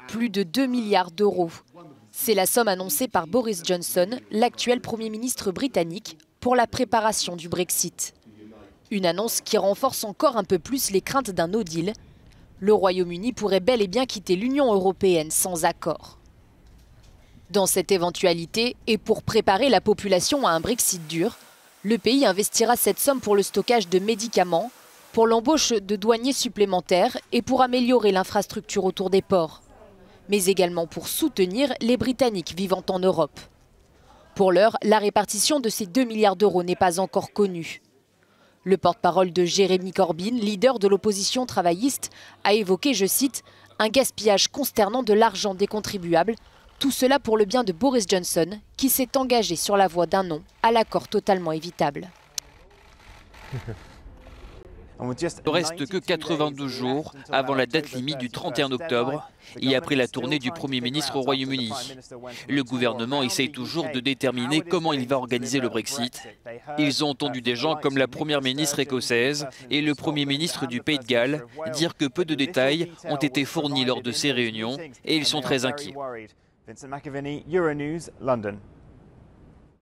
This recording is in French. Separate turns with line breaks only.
Plus de 2 milliards d'euros. C'est la somme annoncée par Boris Johnson, l'actuel Premier ministre britannique, pour la préparation du Brexit. Une annonce qui renforce encore un peu plus les craintes d'un no deal. Le Royaume-Uni pourrait bel et bien quitter l'Union européenne sans accord. Dans cette éventualité, et pour préparer la population à un Brexit dur, le pays investira cette somme pour le stockage de médicaments, pour l'embauche de douaniers supplémentaires et pour améliorer l'infrastructure autour des ports, mais également pour soutenir les Britanniques vivant en Europe. Pour l'heure, la répartition de ces 2 milliards d'euros n'est pas encore connue. Le porte-parole de Jeremy Corbyn, leader de l'opposition travailliste, a évoqué, je cite, « un gaspillage consternant de l'argent des contribuables ». Tout cela pour le bien de Boris Johnson, qui s'est engagé sur la voie d'un non à l'accord totalement évitable.
Il ne reste que 82 jours avant la date limite du 31 octobre et après la tournée du Premier ministre au Royaume-Uni. Le gouvernement essaye toujours de déterminer comment il va organiser le Brexit. Ils ont entendu des gens comme la Première ministre écossaise et le Premier ministre du Pays de Galles dire que peu de détails ont été fournis lors de ces réunions et ils sont très inquiets.
Vincent McAvenny, Euronews, London.